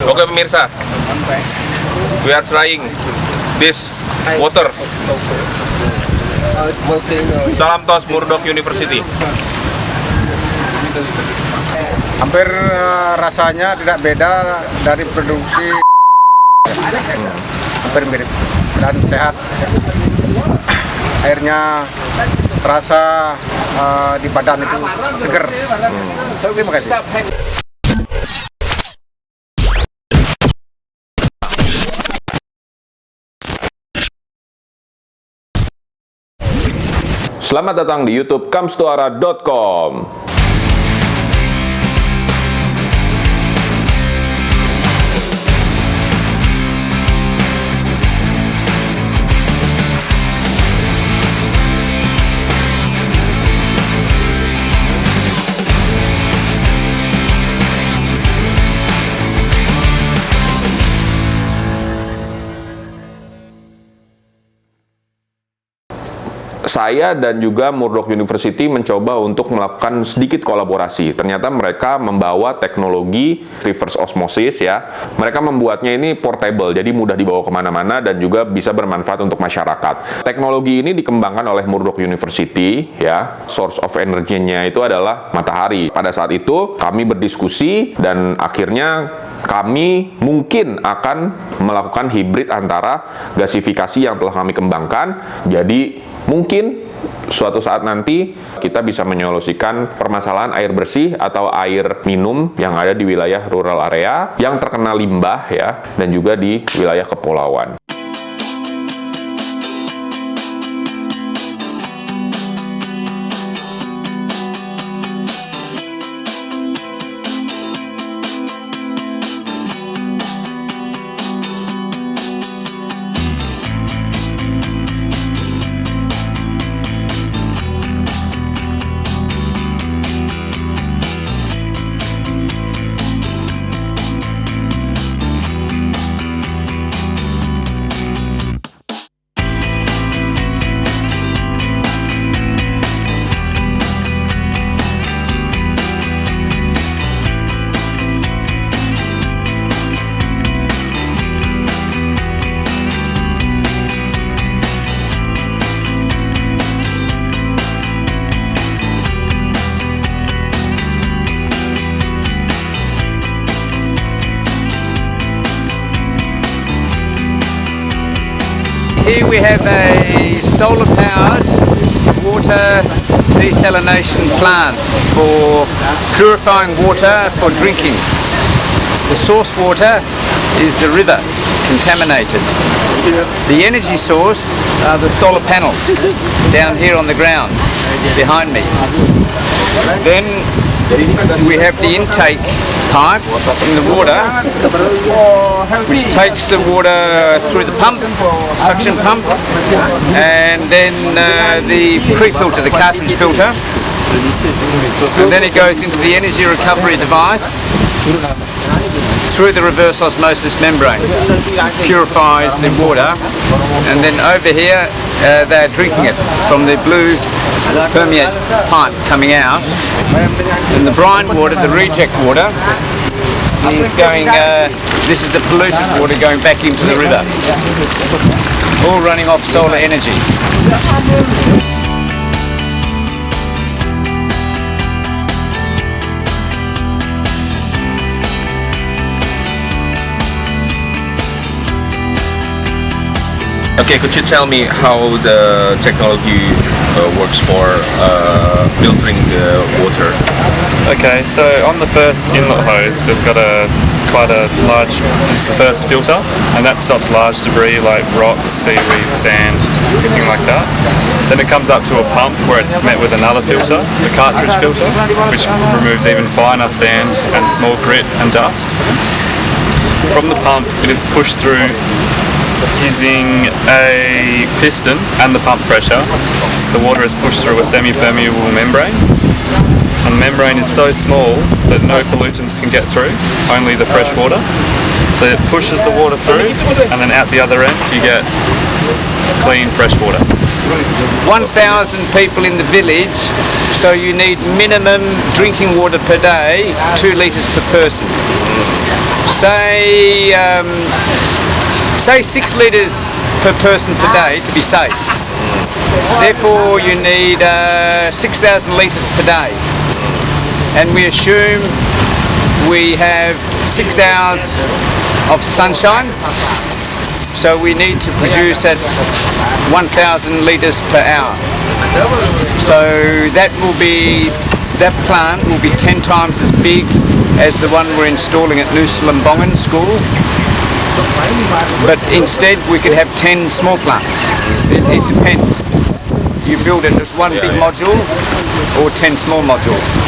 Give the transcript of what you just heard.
Oke pemirsa, we are trying this water. Salam TOSS Murdoch University. Hampir rasanya tidak beda dari produksi, hampir mirip dan sehat. Airnya terasa di badan itu seger. Terima kasih. Selamat datang di YouTube Comestoarra.com. Saya dan juga Murdoch University mencoba untuk melakukan sedikit kolaborasi. Ternyata mereka membawa teknologi reverse osmosis ya. Mereka membuatnya ini portable, jadi mudah dibawa kemana-mana dan juga bisa bermanfaat untuk masyarakat. Teknologi ini dikembangkan oleh Murdoch University ya. Source of energy-nya itu adalah matahari. Pada saat itu kami berdiskusi dan akhirnya kami mungkin akan melakukan hibrid antara gasifikasi yang telah kami kembangkan. Jadi mungkin suatu saat nanti kita bisa menyolusikan permasalahan air bersih atau air minum yang ada di wilayah rural area yang terkena limbah ya, dan juga di wilayah kepulauan. Here we have a solar-powered water desalination plant for purifying water for drinking. The source water is the river, contaminated. The energy source are the solar panels down here on the ground behind me. Then we have the intake pipe in the water, which takes the water through the pump, suction pump, and then the pre-filter, the cartridge filter, and then it goes into the energy recovery device through the reverse osmosis membrane, purifies the water, and then over here they're drinking it from the blue permeate pipe coming out, and the brine water, the reject water, is going, this is the polluted water going back into the river, all running off solar energy. Okay, could you tell me how the technology works for filtering the water? Okay, so on the first inlet hose, there's got quite a large, this is the first filter, and that stops large debris like rocks, seaweed, sand, anything like that. Then it comes up to a pump where it's met with another filter, the cartridge filter, which removes even finer sand and small grit and dust. From the pump, it is pushed through using a piston and the pump pressure. The water is pushed through a semi-permeable membrane, and the membrane is so small that no pollutants can get through, only the fresh water. So it pushes the water through, and then out the other end you get clean fresh water. 1,000 people in the village, so you need minimum drinking water per day, 2 litres per person. Say 6 litres per person per day to be safe. Therefore, you need 6,000 litres per day. And we assume we have 6 hours of sunshine, so we need to produce at 1,000 litres per hour. So that plant will be 10 times as big as the one we're installing at Nusa School. But instead we could have 10 small plants. It depends. You build it as one big module or 10 small modules.